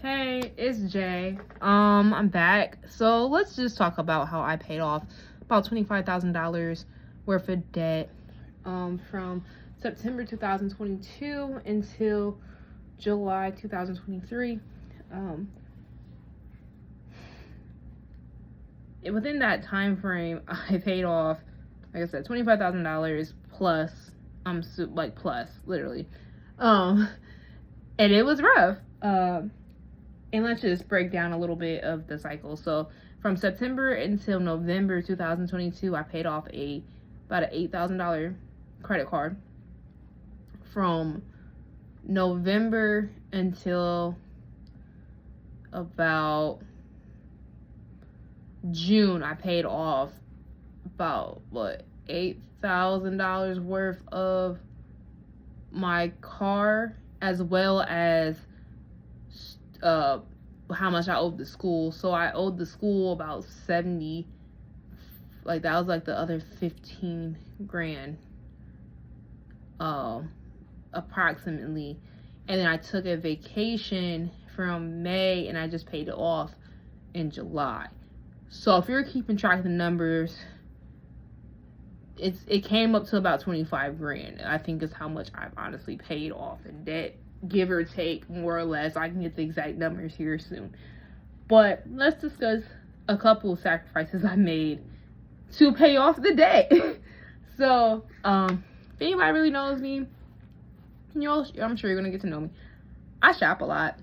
Hey, it's Jay. I'm back. So let's just talk about how I paid off about $25,000 worth of debt from September 2022 until July 2023. Within that time frame, I paid off, like I said, $25,000 plus. Plus literally, and it was rough. And let's just break down a little bit of the cycle. So from September until November 2022, I paid off about an $8,000 credit card. From November until about June, I paid off about $8,000 worth of my car, as well as how much I owed the school. So I owed the school about 70, like that was like the other 15 grand approximately. And then I took a vacation from May and I just paid it off in July. So if you're keeping track of the numbers, it came up to about 25 grand. I think is how much I've honestly paid off in debt, give or take, more or less. I can get the exact numbers here soon. But let's discuss a couple of sacrifices I made to pay off the debt. So, if anybody really knows me, I'm sure you're gonna get to know me. I shop a lot.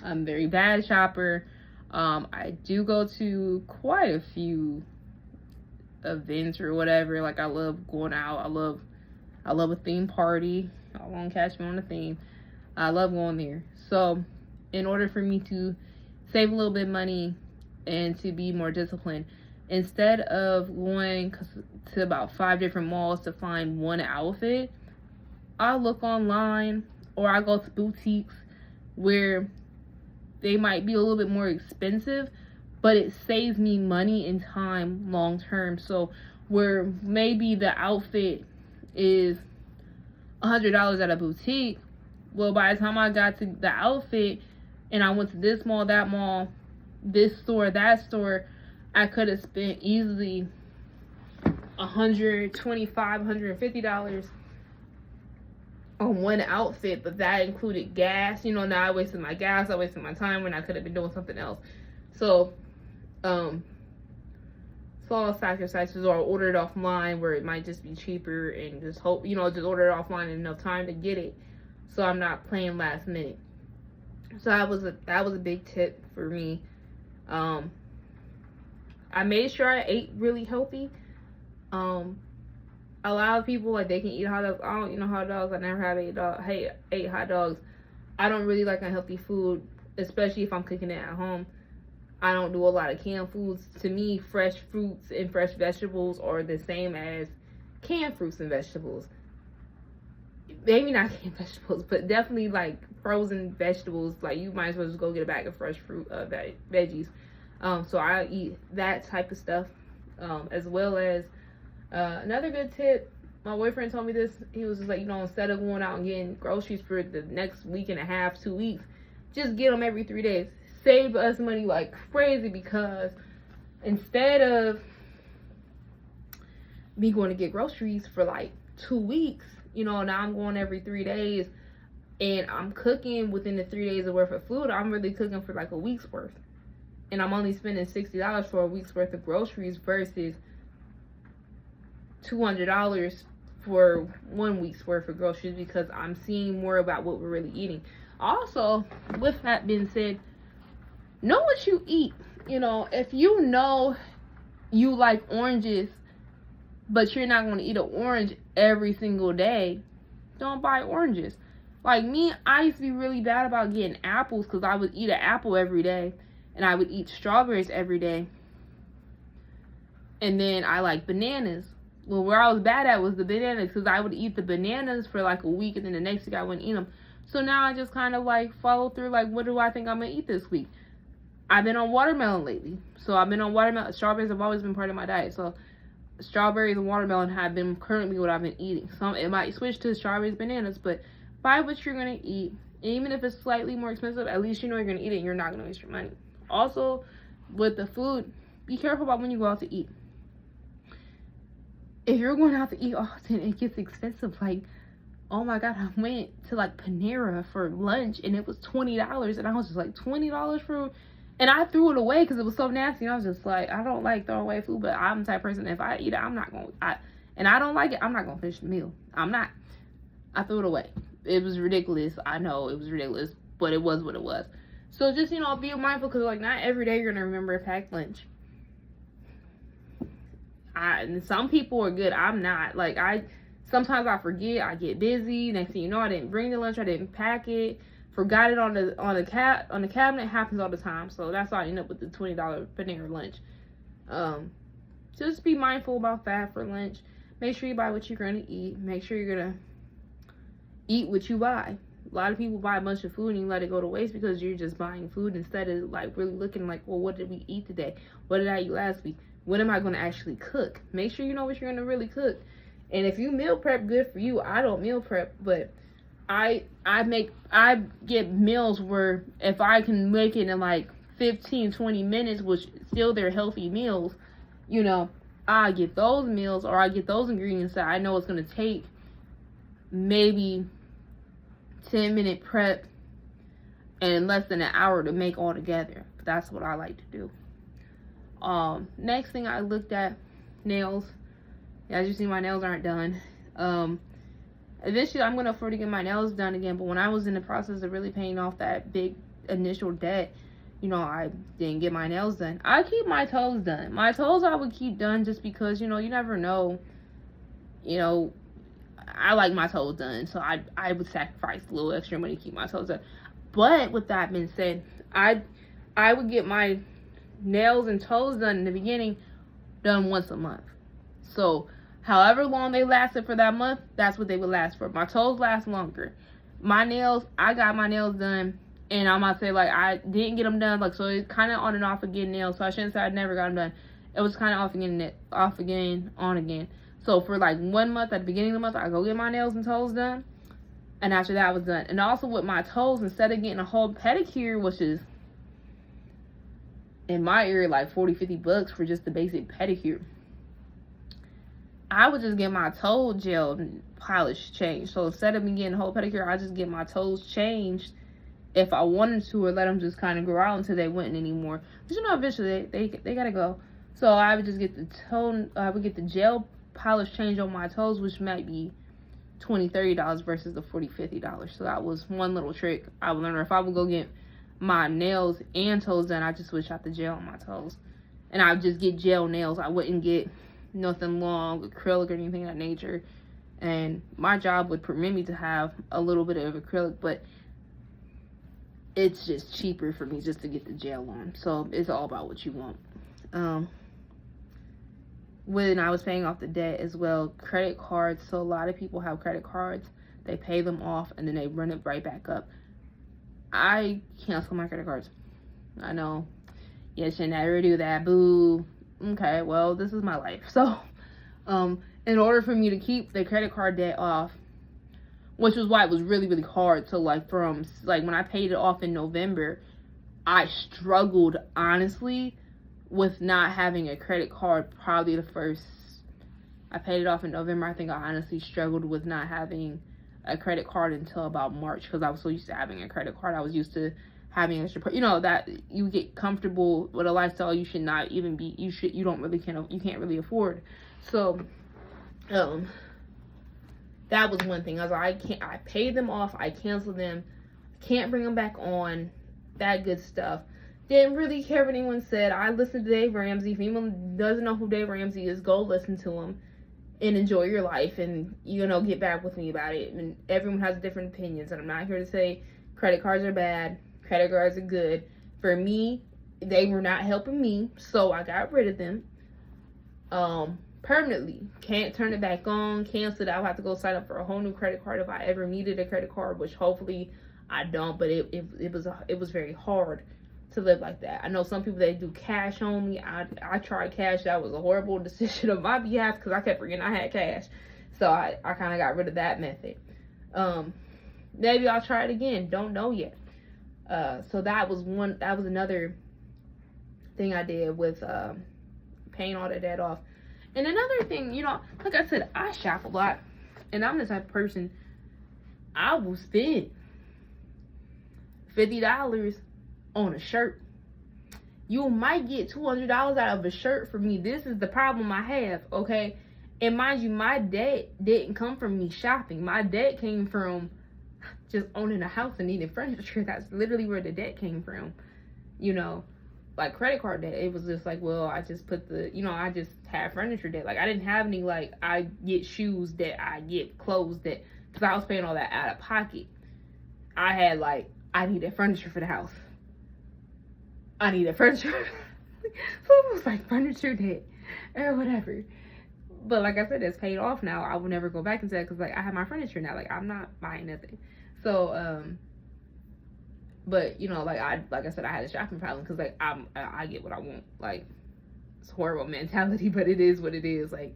I'm a very bad shopper. I do go to quite a few events or whatever. Like, I love going out. I love a theme party. I won't catch me on a theme. I love going there. So in order for me to save a little bit of money and to be more disciplined, instead of going to about 5 different malls to find one outfit, I look online or I go to boutiques where they might be a little bit more expensive, but it saves me money and time long term. So where maybe the outfit is $100 at a boutique, well, by the time I got to the outfit and I went to this mall, that mall, this store, that store, I could have spent easily $125, $150 on one outfit, but that included gas. Now I wasted my gas, I wasted my time when I could have been doing something else. So, small sacrifices, or order it offline where it might just be cheaper, and just hope, just order it offline in enough time to get it, so I'm not playing last minute. So that was a big tip for me. I made sure I ate really healthy. A lot of people, like, they can eat hot dogs. I don't eat no hot dogs. I never have ate hot dogs. I don't really like unhealthy food, especially if I'm cooking it at home. I don't do a lot of canned foods. To me, fresh fruits and fresh vegetables are the same as canned fruits and vegetables. Maybe not canned vegetables, but definitely like frozen vegetables. Like, you might as well just go get a bag of fresh fruit, veggies. So I eat that type of stuff, as well as another good tip. My boyfriend told me this. He was just like, instead of going out and getting groceries for the next week and a half, 2 weeks, just get them every 3 days. Save us money like crazy, because instead of me going to get groceries for like 2 weeks, now I'm going every 3 days, and I'm cooking within the 3 days of worth of food. I'm really cooking for like a week's worth, and I'm only spending $60 for a week's worth of groceries versus $200 for 1 week's worth of groceries, because I'm seeing more about what we're really eating. Also, with that being said, know what you eat. If you know you like oranges, but you're not going to eat an orange every single day, don't buy oranges. Like me, I used to be really bad about getting apples, because I would eat an apple every day, and I would eat strawberries every day. And then I like bananas. Well, where I was bad at was the bananas, because I would eat the bananas for like a week, and then the next week I wouldn't eat them. So now I just kind of like follow through, like, what do I think I'm going to eat this week? I've been on watermelon lately. So I've been on watermelon. Strawberries have always been part of my diet. So strawberries and watermelon have been currently what I've been eating. It might switch to strawberries, bananas, but buy what you're going to eat And even if it's slightly more expensive, at least you know you're going to eat it and you're not going to waste your money. Also, with the food, be careful about when you go out to eat. If you're going out to eat often, it gets expensive. Like, oh my God, I went to like Panera for lunch and it was $20. And I was just like, $20 for... And I threw it away because it was so nasty. And I was just like, I don't like throwing away food, but I'm the type of person, if I eat it, I'm not going to... And I don't like it, I'm not going to finish the meal. I'm not. I threw it away. It was ridiculous. I know it was ridiculous, but it was what it was. So just, you know, be mindful, because like not every day you're going to remember a packed lunch. And some people are good. I'm not. Like, sometimes I forget. I get busy. Next thing you know, I didn't bring the lunch. I didn't pack it. Forgot it on the cabinet. It happens all the time. So that's why I end up with the $20 Panera lunch. Just be mindful about that for lunch. Make sure you buy what you're going to eat. Make sure you're going to eat what you buy. A lot of people buy a bunch of food and you let it go to waste because you're just buying food instead of like really looking like, well, what did we eat today? What did I eat last week? What am I going to actually cook? Make sure you know what you're going to really cook. And if you meal prep, good for you. I don't meal prep, but I get meals where if I can make it in like 15-20 minutes, which still they're healthy meals, you know, I get those meals, or I get those ingredients that I know it's going to take maybe 10-minute prep and less than an hour to make all together. That's what I like to do. Next thing I looked at, nails. As you see, my nails aren't done. Eventually I'm going to afford to get my nails done again, but when I was in the process of really paying off that big initial debt, you know, I didn't get my nails done. I keep my toes done. My toes I would keep done just because, you know, you never know. You know, I like my toes done, so I would sacrifice a little extra money to keep my toes done. But with that being said, I would get my nails and toes done in the beginning, done once a month. So however long they lasted for that month, that's what they would last for. My toes last longer. My nails, I got my nails done, and I'm gonna say like I didn't get them done, like, so it's kind of on and off again nails. So I shouldn't say I never got them done. It was kind of off again, on again. So for like 1 month, at the beginning of the month, I go get my nails and toes done, and after that I was done. And also with my toes, instead of getting a whole pedicure, which is in my area like $40-50 for just the basic pedicure, I would just get my toe gel polish changed. So instead of me getting a whole pedicure, I just get my toes changed if I wanted to, or let them just kind of grow out until they wouldn't anymore. But you know, eventually they gotta go. So I would just get the gel polish change on my toes, which might be $20-30 versus the $40-50. So that was one little trick I would learn. Or if I would go get my nails and toes done, I just switch out the gel on my toes, and I would just get gel nails. I wouldn't get nothing long, acrylic or anything of that nature. And my job would permit me to have a little bit of acrylic, but it's just cheaper for me just to get the gel on. So it's all about what you want. When I was paying off the debt as well, credit cards. So a lot of people have credit cards, they pay them off and then they run it right back up. I cancel my credit cards. I know, you should never do that, boo. Okay, well, this is my life. So in order for me to keep the credit card debt off, which was why it was really, really hard. So like when I paid it off in November, I struggled honestly with not having a credit card. Probably I paid it off in November. I think I honestly struggled with not having a credit card until about March, because I was so used to having a credit card. I was used to having extra, you know, that you get comfortable with a lifestyle you should not even be, you can't really afford. So that was one thing. I paid them off, I canceled them, can't bring them back on, that good stuff. Didn't really care what anyone said. I listened to Dave Ramsey. If anyone doesn't know who Dave Ramsey is, go listen to him and enjoy your life, and, you know, get back with me about it. And everyone has different opinions, and I'm not here to say credit cards are bad, credit cards are good. For me, they were not helping me, so I got rid of them permanently. Can't turn it back on, canceled. I'll have to go sign up for a whole new credit card if I ever needed a credit card, which hopefully I don't. But it was very hard to live like that. I know some people, they do cash only. I tried cash. That was a horrible decision on my behalf because I kept forgetting I had cash. So I kind of got rid of that method. Maybe I'll try it again. Don't know yet. So that was another thing I did with paying all the debt off. And another thing, you know, like I said, I shop a lot, and I'm the type of person, I will spend $50 on a shirt. You might get $200 out of a shirt from me. This is the problem I have, okay? And mind you, my debt didn't come from me shopping. My debt came from just owning a house and needing furniture. That's literally where the debt came from. You know, like credit card debt. It was just like, well, I just put I just had furniture debt. Like, I didn't have any, like, I get shoes debt, I get clothes debt, because I was paying all that out of pocket. I had, like, I needed furniture for the house. I needed furniture. So it was like furniture debt or whatever. But like I said, it's paid off now. I will never go back into that because, like, I have my furniture now. Like, I'm not buying nothing. So, but, you know, like I said, I had a shopping problem because, like, I get what I want. Like, it's a horrible mentality, but it is what it is. Like,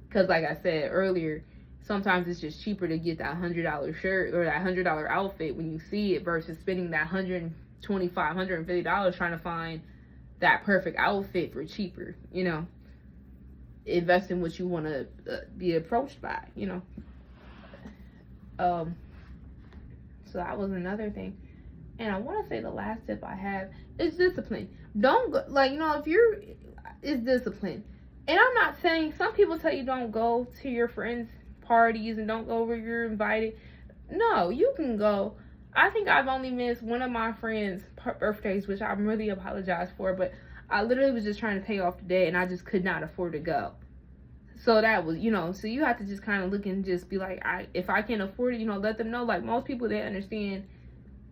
because like I said earlier, sometimes it's just cheaper to get that $100 shirt or that $100 outfit when you see it versus spending that $125, $150 trying to find that perfect outfit for cheaper, you know. Invest in what you want to be approached by, you know. So that was another thing. And I want to say the last tip I have is discipline. Don't go, like, you know, it's discipline. And I'm not saying, some people tell you don't go to your friends' parties and don't go where you're invited. No, you can go. I think I've only missed one of my friends' birthdays, which I really apologize for, but I literally was just trying to pay off the debt and I just could not afford to go. So that was, you know, so you have to just kind of look and just be like, if I can't afford it, you know, let them know. Like, most people, they understand,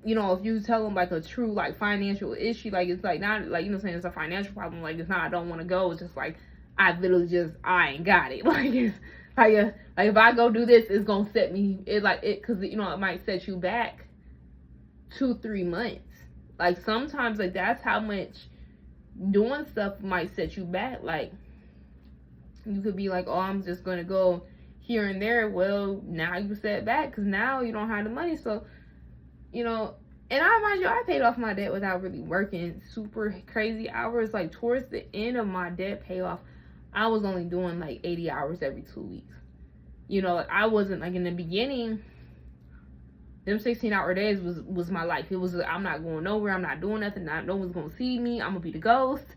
you know, if you tell them, like, a true, like, financial issue, like, it's, like, not, like, you know what I'm saying, it's a financial problem, like, it's not, I don't want to go, it's just, like, I ain't got it, like, it's, like, if I go do this, it's gonna set me, because, you know, it might set you back 2-3 months, like, sometimes, like, that's how much doing stuff might set you back, like, you could be like, oh, I'm just going to go here and there. Well, now you set back because now you don't have the money. So, you know, and I paid off my debt without really working super crazy hours. Like, towards the end of my debt payoff, I was only doing like 80 hours every 2 weeks. You know, like, I wasn't, like, in the beginning, them 16-hour days was my life. It was, I'm not going nowhere. I'm not doing nothing. No one's going to see me. I'm going to be the ghost.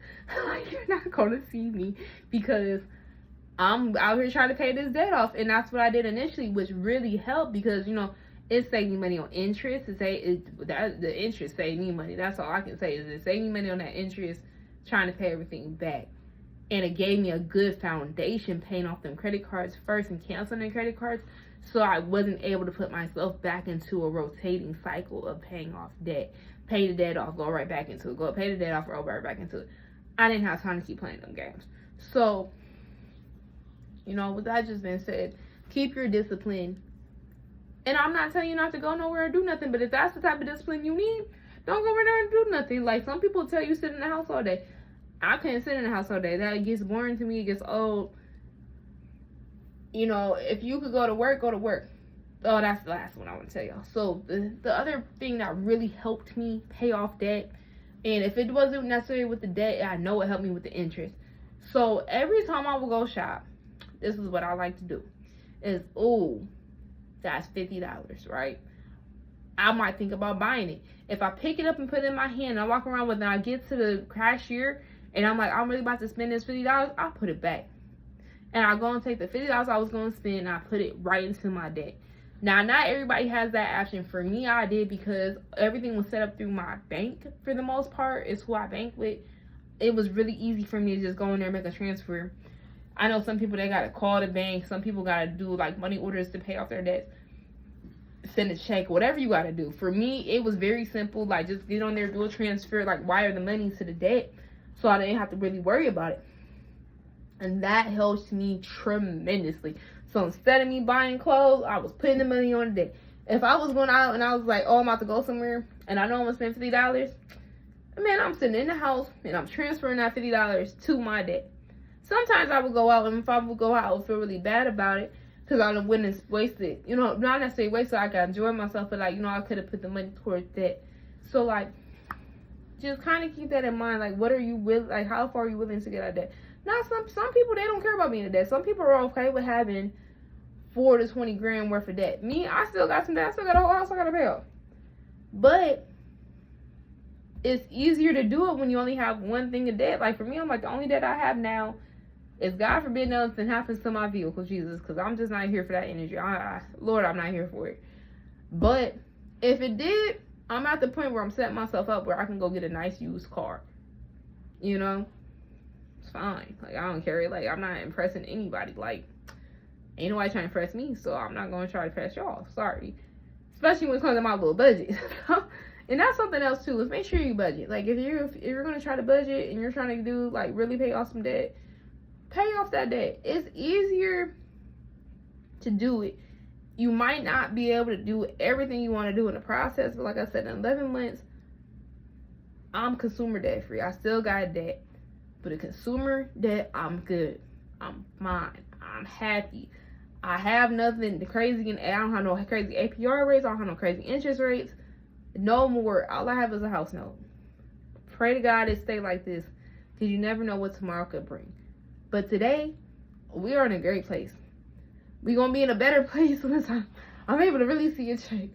Like, you're not going to see me because I'm out here trying to pay this debt off. And that's what I did initially, which really helped because, you know, it saved me money on interest. The interest saved me money. That's all I can say, is it saved me money on that interest, trying to pay everything back. And it gave me a good foundation, paying off them credit cards first and canceling the credit cards, so I wasn't able to put myself back into a rotating cycle of paying off debt. Pay the debt off, go right back into it. Go pay the debt off, go right back into it. I didn't have time to keep playing them games. So, you know, with that just been said, keep your discipline. And I'm not telling you not to go nowhere and do nothing, but if that's the type of discipline you need, don't go over there and do nothing. Like, some people tell you sit in the house all day. I can't sit in the house all day. That gets boring to me. It gets old. You know, if you could go to work, go to work. Oh, that's the last one I want to tell y'all. So the other thing that really helped me pay off debt, and if it wasn't necessarily with the debt, I know it helped me with the interest. So every time I would go shop, this is what I like to do, is, oh, that's $50, right? I might think about buying it. If I pick it up and put it in my hand and I walk around with it and I get to the cashier and I'm like, I'm really about to spend this $50, I'll put it back. And I go and take the $50 I was going to spend and I put it right into my debt. Now, not everybody has that option. For me, I did, because everything was set up through my bank for the most part. It's who I bank with. It was really easy for me to just go in there and make a transfer. I know some people, they got to call the bank. Some people got to do, like, money orders to pay off their debts. Send a check, whatever you got to do. For me, it was very simple. Like, just get on there, do a transfer, like, wire the money to the debt, so I didn't have to really worry about it. And that helps me tremendously. So instead of me buying clothes, I was putting the money on the debt. If I was going out and I was like, oh, I'm about to go somewhere, and I know I'm going to spend $50, man, I'm sitting in the house, and I'm transferring that $50 to my debt. Sometimes I would go out, and if I would go out, I would feel really bad about it. because I went and wasted, you know, not necessarily wasted, like I enjoyed myself, but like, you know, I could have put the money towards that. So like, just kind of keep that in mind. Like, what are you willing, like, how far are you willing to get out of debt? Now, some people, they don't care about being in debt. Some people are okay with having 4 to 20 grand worth of debt. Me, I still got some debt. I still got a whole house I gotta pay off. But it's easier to do it when you only have one thing of debt. Like for me, I'm like, the only debt I have now is, God forbid, nothing happens to my vehicle, Jesus, because I'm just not here for that energy. Lord, I'm not here for it. But if it did, I'm at the point where I'm setting myself up where I can go get a nice used car. You know, it's fine. Like, I don't care. Like, I'm not impressing anybody. Like, ain't nobody trying to impress me, so I'm not going to try to impress y'all. Sorry. Especially when it comes to my little budget. And that's something else too, is make sure you budget. Like, if you're going to try to budget and you're trying to do, like, really pay off some debt, pay off that debt. It's easier to do it. You might not be able to do everything you want to do in the process, but like I said, in 11 months, I'm consumer debt free. I still got debt, but a consumer debt, I'm good. I'm fine. I'm happy. I have nothing crazy, and I don't have no crazy APR rates. I don't have no crazy interest rates. No more. All I have is a house note. Pray to God it stay like this, because you never know what tomorrow could bring. But today, we are in a great place. We're going to be in a better place once I'm able to really see a check.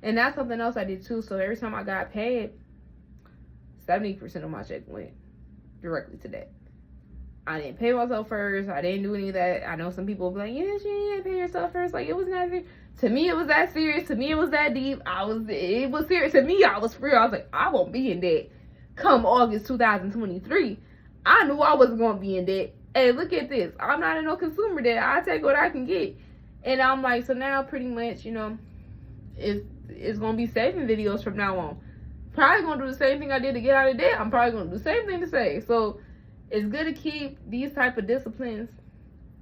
And that's something else I did too. So every time I got paid, 70% of my check went directly to that. I didn't pay myself first. I didn't do any of that. I know some people will be like, yeah, you didn't pay yourself first. Like, it was not serious. To me, it was that serious. To me, it was that deep. It was serious. To me, I was free. I was like, I won't be in debt come August 2023. I knew I wasn't going to be in debt. Hey, look at this. I'm not in no consumer debt. I take what I can get. And I'm like, so now pretty much, you know, it's going to be saving videos from now on. Probably going to do the same thing I did to get out of debt. I'm probably going to do the same thing to save. So it's good to keep these type of disciplines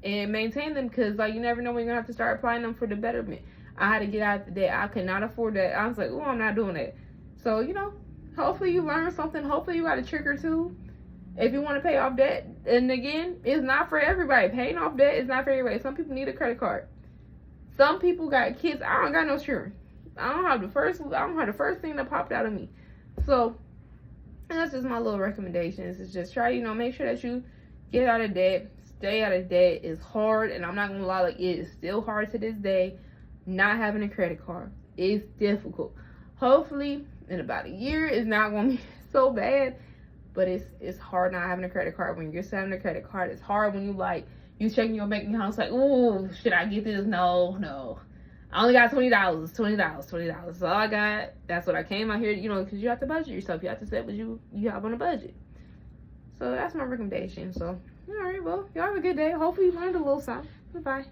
and maintain them, because like, you never know when you're going to have to start applying them for the betterment. I had to get out of debt. I could not afford that. I was like, oh, I'm not doing that. So, you know, hopefully you learn something. Hopefully you got a trick or two. If you want to pay off debt, and again, it's not for everybody. Paying off debt is not for everybody. Some people need a credit card. Some people got kids. I don't got no insurance. I don't have the first thing that popped out of me. So that's just my little recommendations. Is just try, you know, make sure that you get out of debt, stay out of debt. It's hard, and I'm not gonna lie, like, it is still hard to this day. Not having a credit card is difficult. Hopefully, in about a year, it's not gonna be so bad. But it's hard not having a credit card. When you're having a credit card, it's hard when you checking your bank account. It's like, ooh, should I get this? No. I only got $20. That's all I got. That's what I came out here, you know, because you have to budget yourself. You have to set what you have on a budget. So that's my recommendation. So, all right, well, y'all have a good day. Hopefully you learned a little something. Goodbye.